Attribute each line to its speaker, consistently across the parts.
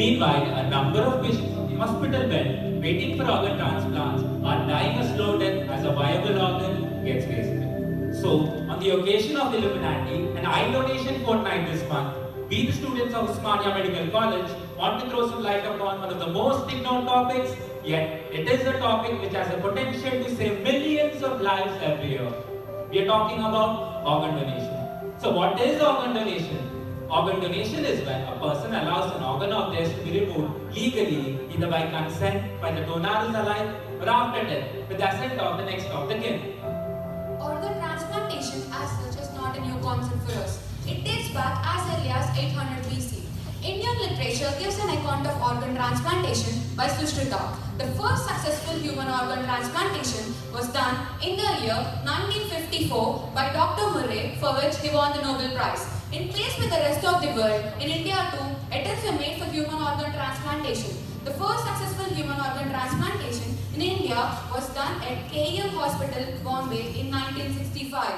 Speaker 1: Meanwhile, a number of patients on the hospital bed waiting for organ transplants are dying a slow death as a viable organ gets wasted. So, on the occasion of Illuminati and eye donation fortnight this month, we, the students of Osmania Medical College, want to throw some light upon one of the most ignored topics, yet it is a topic which has the potential to save millions of lives every year. We are talking about organ donation. So what is organ donation? Organ donation is when a person allows an organ of theirs to be removed legally, either by consent, by the donor is alive, or after death, with the assent of the next of the kin.
Speaker 2: Organ transplantation as such is not a new concept for us. It dates back as early as 800 BC. Indian literature gives an account of organ transplantation by Sushruta. The first successful human organ transplantation was done in the year 1954 by Dr. Murray, for which he won the Nobel Prize. In place with the rest of the world, in India too, attempts were made for human organ transplantation. The first successful human organ transplantation in India was done at KEM Hospital, Bombay in 1965.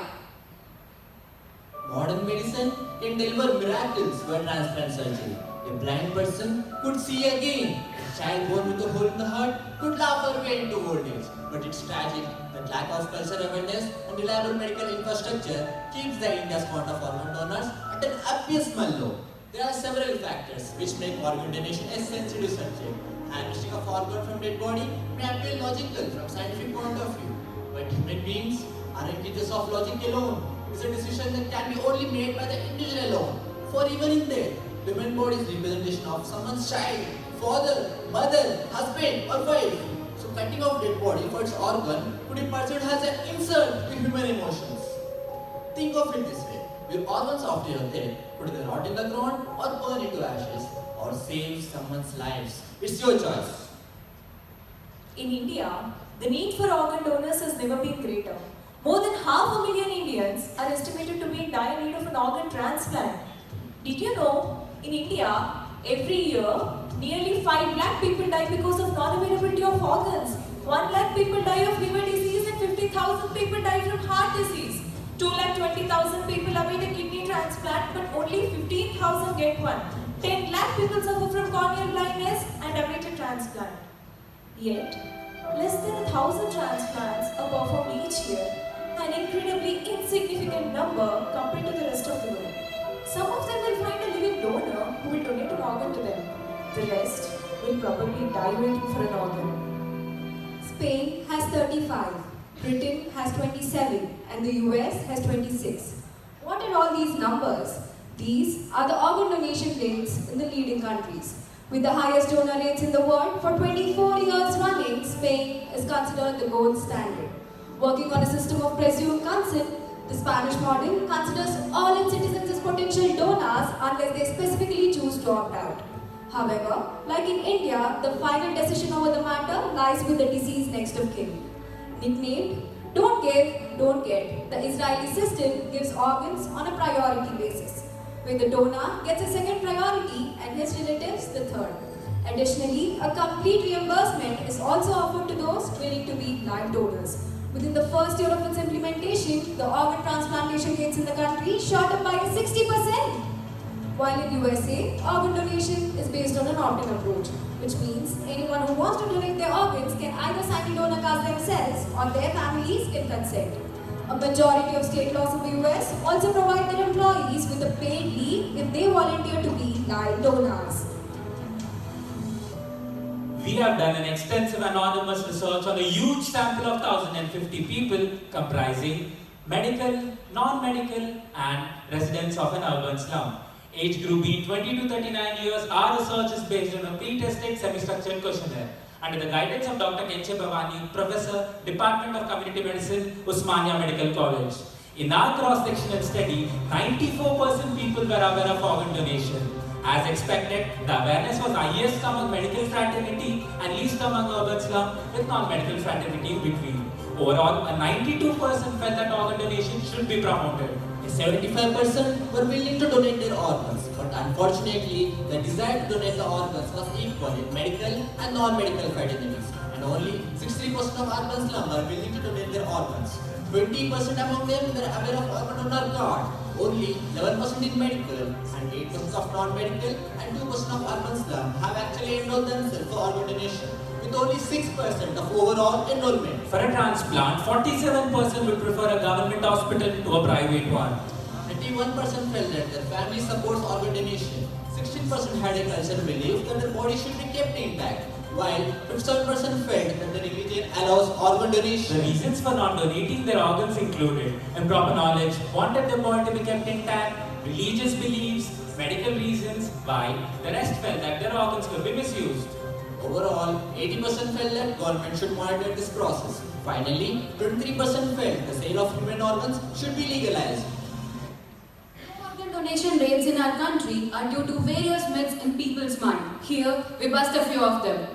Speaker 3: Modern medicine can deliver miracles by transplant surgery. A blind person could see again. A child born with a hole in the heart could laugh away into old age. But it's tragic that lack of cultural awareness and reliable medical infrastructure keeps the India's count of organ donors at an abysmal low. There are several factors which make organ donation a sensitive subject. Harvesting of organ from dead body may appear logical from scientific point of view, but human beings aren't creatures of logic alone. It's a decision that can be only made by the individual alone. For even in death, human body is representation of someone's child, father, mother, husband, or wife. So cutting off dead body for its organ could be perceived as an insult to human emotions. Think of it this way: your organs after your death could either rot in the ground or burn into ashes or save someone's lives. It's your choice.
Speaker 4: In India, the need for organ donors has never been greater. More than 500,000 Indians are estimated to be in dire need of an organ transplant. Did you know, in India, every year, nearly 5 lakh people die because of non-availability of organs. 1 lakh people die of liver disease and 50,000 people die from heart disease. 2,20,000 people await a kidney transplant, but only 15,000 get one. 10 lakh people suffer from corneal blindness and await a transplant. Yet, less than 1,000 transplants are performed each year, an incredibly insignificant number compared to the rest of the world. Some of them will find a living donor who will donate an organ to them. The rest will probably die waiting for an organ.
Speaker 5: Spain has 35, Britain has 27, and the US has 26. What are all these numbers? These are the organ donation rates in the leading countries. With the highest donor rates in the world, for 24 years running, Spain is considered the gold standard. Working on a system of presumed consent, the Spanish model considers all its citizens as potential donors unless they specifically choose to opt out. However, like in India, the final decision over the matter lies with the deceased next of kin. Nicknamed "Don't Give, Don't Get," the Israeli system gives organs on a priority basis, where the donor gets a second priority and his relatives the third. Additionally, a complete reimbursement is also offered to those willing to be live donors. Within the first year of its implementation, the organ transplantation rates in the country shot up by 60%. While in USA, organ donation is based on an opt-in approach, which means anyone who wants to donate their organs can either sign a donor card themselves or their families can consent. A majority of state laws in the US also provide their employees with a paid leave if they volunteer to be live donors.
Speaker 1: We have done an extensive anonymous research on a huge sample of 1,050 people comprising medical, non-medical and residents of an urban slum. Age group being 20 to 39 years, our research is based on a pre-tested semi-structured questionnaire under the guidance of Dr. Kenche Bhavani, Professor, Department of Community Medicine, Osmania Medical College. In our cross-sectional study, 94% people were aware of organ donation. As expected, the awareness was highest among medical fraternity and least among urban slum, with non-medical fraternity in between. Overall, a 92% felt that organ donation should be promoted.
Speaker 3: 75% were willing to donate their organs, but unfortunately, the desire to donate the organs was equal in medical and non-medical fraternities, and only 63% of urban slum are willing to donate their organs. 20% among them were aware of organ donor card, only 11% in medical, and but 8% of non-medical and 2% of urban slum have actually enrolled themselves for organ donation, with only 6% of overall enrollment.
Speaker 1: For a transplant, 47% would prefer a government hospital to a private one.
Speaker 3: 31% felt that their family supports organ donation. 16% had a cultural belief that their body should be kept intact, while 57% felt that the religion allows organ
Speaker 1: The
Speaker 3: donation.
Speaker 1: reasons for not donating their organs included improper knowledge, wanted the body to be kept intact, religious beliefs, medical reasons, while the rest felt that their organs could be misused.
Speaker 3: Overall, 80% felt that government should monitor this process. Finally, 23% felt the sale of human organs should be legalized.
Speaker 2: Organ donation rates in our country are due to various myths in people's mind. Here, we bust a few of them.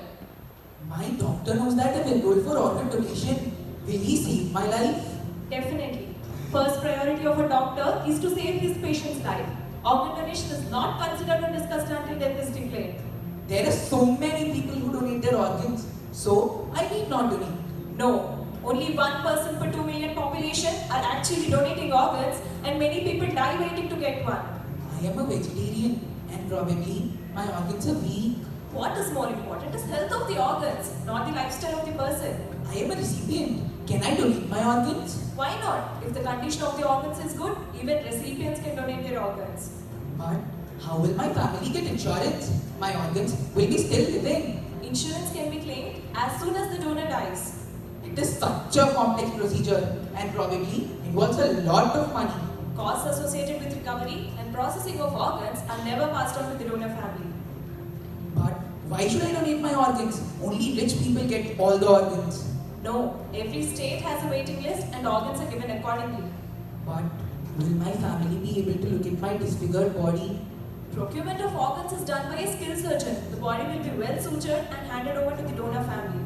Speaker 6: My doctor knows that I'm enrolled for organ donation. Will he save my life?
Speaker 4: Definitely. First priority of a doctor is to save his patient's life. Organ donation is not considered or discussed until death is declared.
Speaker 6: There are so many people who donate their organs, so I need not donate.
Speaker 4: No, only 1% per 2 million population are actually donating organs, and many people die waiting to get one.
Speaker 6: I am a vegetarian and probably my organs are weak.
Speaker 4: What is more important is health of the organs, not the lifestyle of the person.
Speaker 6: I am a recipient. Can I donate my organs?
Speaker 4: Why not? If the condition of the organs is good, even recipients can donate their organs.
Speaker 6: But how will my family get insurance? My organs will be still living.
Speaker 4: Insurance can be claimed as soon as the donor dies.
Speaker 6: It is such a complex procedure and probably involves a lot of money.
Speaker 4: Costs associated with recovery and processing of organs are never passed on to the donor family.
Speaker 6: But why should I donate my organs? Only rich people get all the organs.
Speaker 4: No, every state has a waiting list and organs are given accordingly.
Speaker 6: But will my family be able to look at my disfigured body?
Speaker 4: Procurement of organs is done by a skilled surgeon. The body will be well sutured and handed over to the donor family.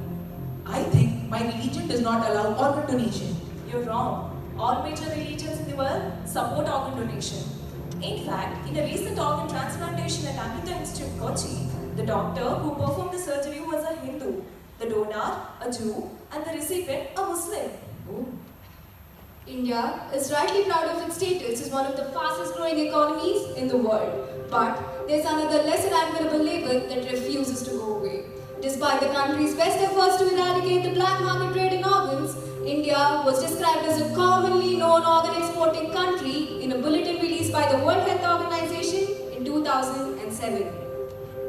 Speaker 6: I think my religion does not allow organ donation.
Speaker 4: You're wrong. All major religions in the world support organ donation. In fact, in a recent organ transplantation at Amrita Institute, Kochi, the doctor who performed the surgery was a Hindu, the donor a Jew, and the recipient a Muslim.
Speaker 5: India is rightly proud of its status as one of the fastest growing economies in the world. But there's another lesser admirable label that refuses to go away. Despite the country's best efforts to eradicate the black market trade in organs, India was described as a commonly known organ exporting country in a bulletin released by the World Health Organization in 2007.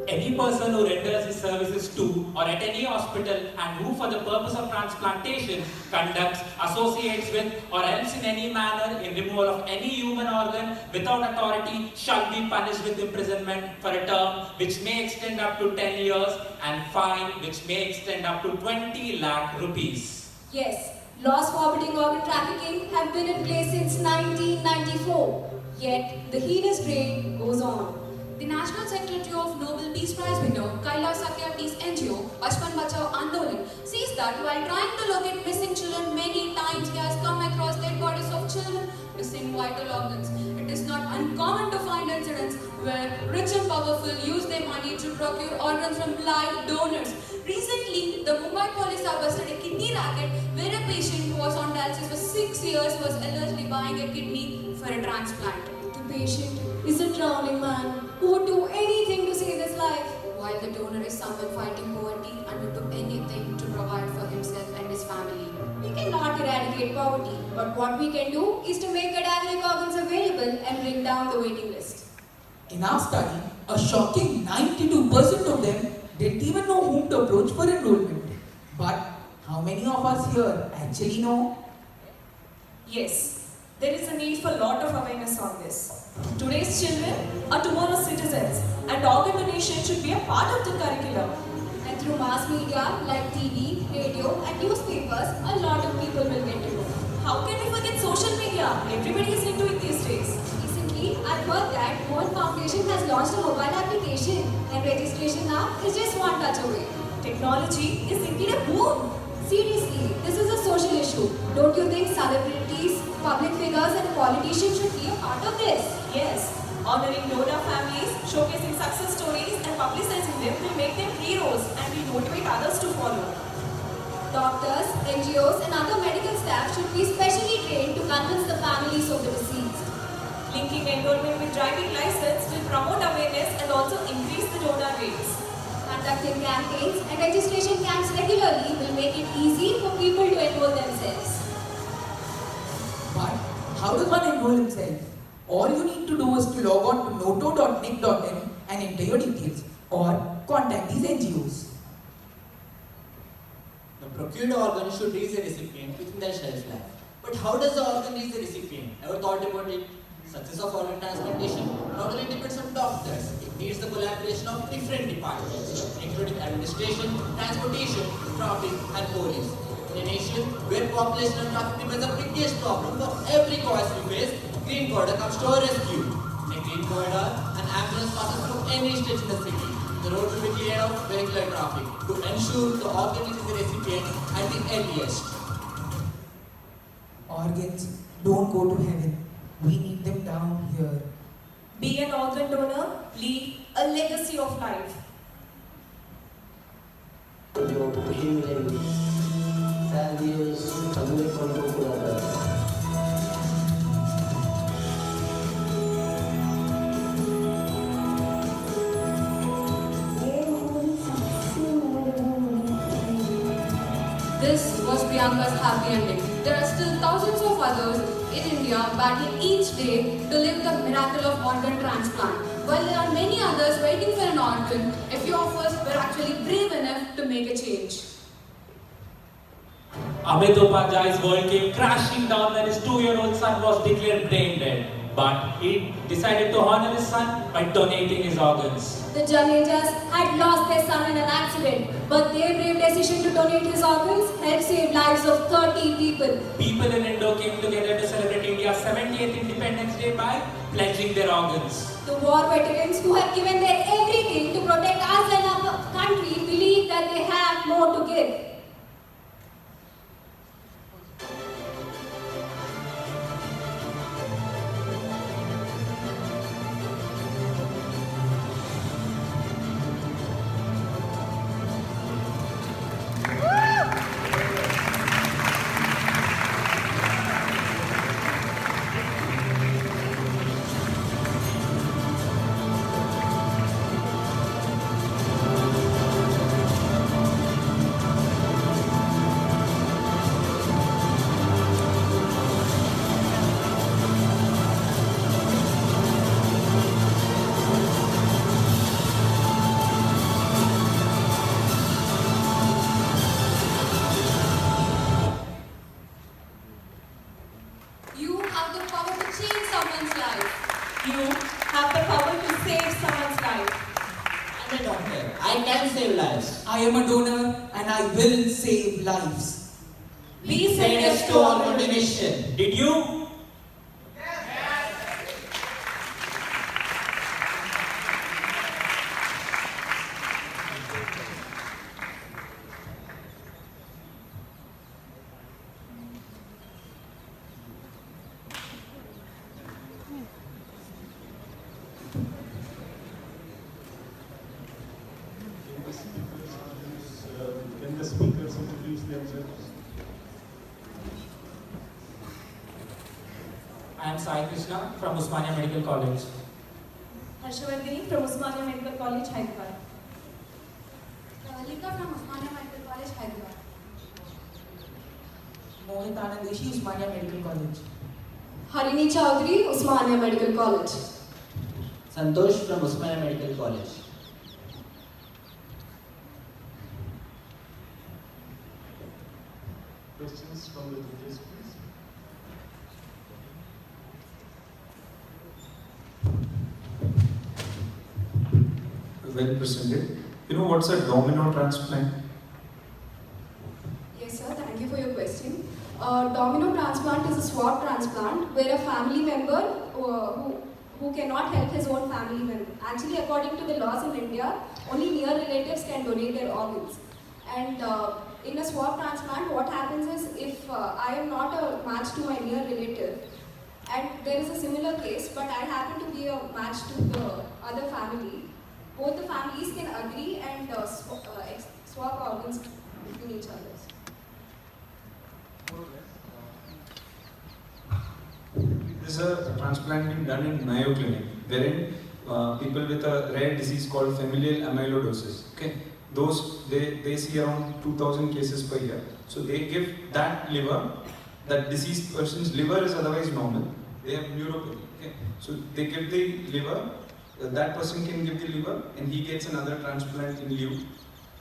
Speaker 1: Any person who renders his services to or at any hospital and who for the purpose of transplantation conducts, associates with or helps in any manner in removal of any human organ without authority shall be punished with imprisonment for a term which may extend up to 10 years and fine which may extend up to 20 lakh rupees.
Speaker 5: Yes, laws forbidding organ trafficking have been in place since 1994. Yet the heinous trade goes on.
Speaker 2: The National Secretary of Nobel Peace Prize winner Kailash Satyarthi's NGO, Bachpan Bachao Andolan, says that while trying to locate missing children many times, he has come across dead bodies of children missing vital organs. It is not uncommon to find incidents where rich and powerful use their money to procure organs from live donors. Recently, the Mumbai police have busted a kidney racket where a patient who was on dialysis for 6 years was allegedly buying a kidney for a transplant.
Speaker 5: The patient is a drowning man who would do anything to save his life.
Speaker 2: While the donor is someone fighting poverty and would do anything to provide for himself and his family.
Speaker 5: We cannot eradicate poverty, but what we can do is to make cadaveric organs available and bring down the waiting list.
Speaker 6: In our study, a shocking 92% of them didn't even know whom to approach for enrollment. But how many of us here actually know?
Speaker 4: Yes, there is a need for a lot of awareness on this. Today's children are tomorrow's citizens, and organ donation should be a part of the curriculum.
Speaker 5: And through mass media like TV, radio, and newspapers, a lot of people will get to know.
Speaker 4: How can we forget social media? Everybody is into it these days.
Speaker 5: Recently, I've heard that World Foundation has launched a mobile application, and registration now is just one touch away.
Speaker 4: Technology is indeed a boon.
Speaker 5: Seriously, this is a social issue. Don't you think celebrities, public figures, and politicians should be a part of this?
Speaker 4: Yes, honoring donor families, showcasing success stories, and publicizing them will make them heroes and will motivate others to follow.
Speaker 5: Doctors, NGOs, and other medical staff should be specially trained to convince the families of the deceased.
Speaker 4: Linking enrollment with driving license will
Speaker 5: conducting campaigns and registration camps regularly will make it easy for people to enroll themselves.
Speaker 6: But how does one enroll himself? All you need to do is to log on to noto.nic.in and enter your details or contact these NGOs.
Speaker 3: The procured organ should reach the recipient within their shelf life. But how does the organ reach the recipient? Ever thought about it? Success of organ transplantation not only depends on doctors, it needs the collaboration of different departments, including administration, transportation, traffic, and police. In a nation where population and traffic remains the biggest problem for every cause we face, Green Corridor comes to our rescue. In a Green Corridor, an ambulance passes through any stage in the city. The road will be cleared of vehicular traffic to ensure the organ reaches the recipient at the earliest.
Speaker 6: Organs don't go to heaven. We need them down here.
Speaker 4: Be an organ donor, leave a legacy of life.
Speaker 2: This was Priyanka's happy ending. There are still thousands of others in India battling each day to live the miracle of organ transplant. While there are many others waiting for an organ, a few of us were actually brave enough to make a change.
Speaker 1: Amit Upadhyay's world came crashing down when his 2-year-old son was declared brain dead. But he decided to honor his son by donating his organs.
Speaker 5: The Janejas had lost their son in an accident, but their brave decision to donate his organs helped save lives of 30 people.
Speaker 1: People in Indo came together to celebrate India's 70th Independence Day by pledging their organs.
Speaker 5: The war veterans who have given their everything to protect us and our country believe that they have more to give.
Speaker 2: You have the power to change someone's life.
Speaker 4: You have the power to save someone's life.
Speaker 3: I'm a doctor. I can save lives.
Speaker 6: I am a donor and I will save lives.
Speaker 4: We
Speaker 3: Say
Speaker 4: say
Speaker 3: yes to organ donation.
Speaker 1: Did you?
Speaker 7: Can the speakers introduce themselves?
Speaker 1: I am Sai Krishna from Osmania Medical College.
Speaker 4: Harshavardhini from Osmania Medical College, Hyderabad.
Speaker 2: Pravalika from Osmania Medical College, Hyderabad.
Speaker 6: Mohit Anandeshi, Usmania Medical College.
Speaker 5: Harini Chowdhury, Usmania Medical College.
Speaker 3: Santosh from Osmania Medical College.
Speaker 7: Questions from the judges, please.
Speaker 8: Well presented. You know what's a domino transplant?
Speaker 5: Yes, sir. Thank you for your question. Domino transplant is a swab transplant where a family member who cannot help his own family member. Actually, according to the laws in India, only near relatives can donate their organs. And in a swab transplant, what happens is if I am not a match to my near relative, and there is a similar case, but I happen to be a match to the other family, both the families can agree and swap organs between each other.
Speaker 8: This is a transplant being done in Mayo Clinic, wherein people with a rare disease called familial amyloidosis, okay, they see around 2,000 cases per year. So they give that liver, that deceased person's liver is otherwise normal. They have neuropathy. Okay? So they give the liver, that person can give the liver and he gets another transplant in lieu.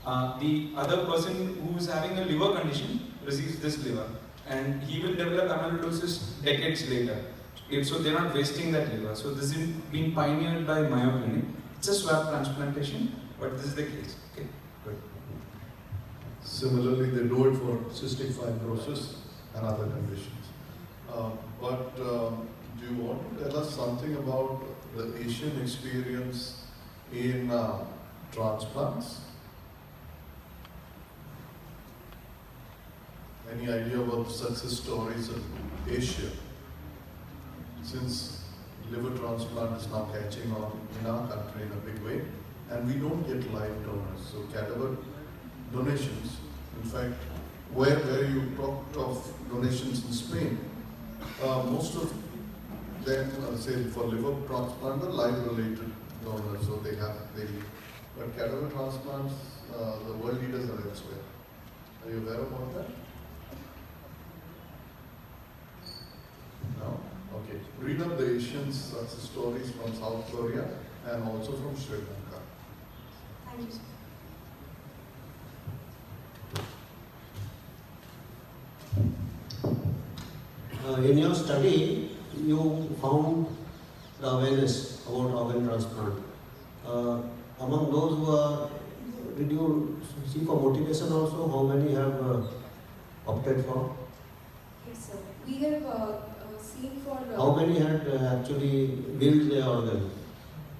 Speaker 8: The other person who is having a liver condition receives this liver and he will develop amyloidosis decades later. Okay, so they're not wasting that liver. So this is being pioneered by Mayo Clinic. It's a swab transplantation, but this is the case. Okay, good.
Speaker 9: Similarly, they do it for cystic fibrosis and other conditions. Do you want to tell us something about the Asian experience in transplants? Any idea about success stories of Asia? Since liver transplant is now catching on in our country in a big way, and we don't get live donors, so cadaver donations, in fact, where you talked of donations in Spain, most of them, say for liver transplant, are live-related donors, so but cadaver transplants, the world leaders are elsewhere. Are you aware about that? No? Okay. Read up the Asian success stories from South Korea and also from Sri Lanka.
Speaker 5: Thank you, sir.
Speaker 10: In your study, you found the awareness about organ transplant. Among those who are, did you see for motivation also? How many have opted for?
Speaker 5: Yes, sir. We have seen for...
Speaker 10: How many had actually willed their organ?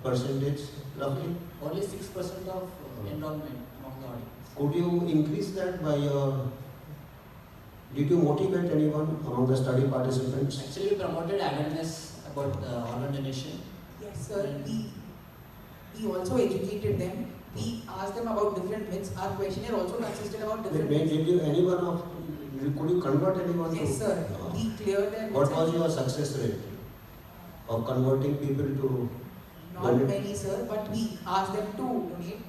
Speaker 10: Percentage, roughly?
Speaker 3: Only 6% of enrollment among the audience.
Speaker 10: Could you increase that by your... Did you motivate anyone among the study participants?
Speaker 3: Actually, we promoted awareness about organ donation.
Speaker 6: Yes, sir. We also educated them. We asked them about different myths. Our questionnaire also consisted about different myths.
Speaker 10: Did you could you convert anyone to?
Speaker 6: Yes, sir. We cleared their
Speaker 10: What
Speaker 6: myths.
Speaker 10: was your success rate of converting people to?
Speaker 6: Not many, sir, but we asked them to donate.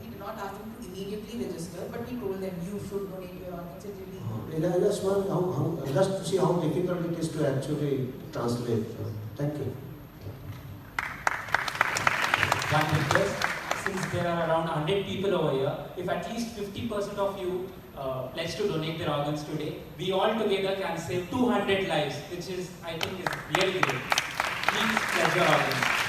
Speaker 6: We did not ask them to immediately register, but we told them you should donate your organs.
Speaker 10: Just to see how difficult it is to actually translate. Thank you.
Speaker 1: One request, since there are around 100 people over here, if at least 50% of you pledge to donate their organs today, we all together can save 200 lives, which is, I think, is really great. Please pledge your organs.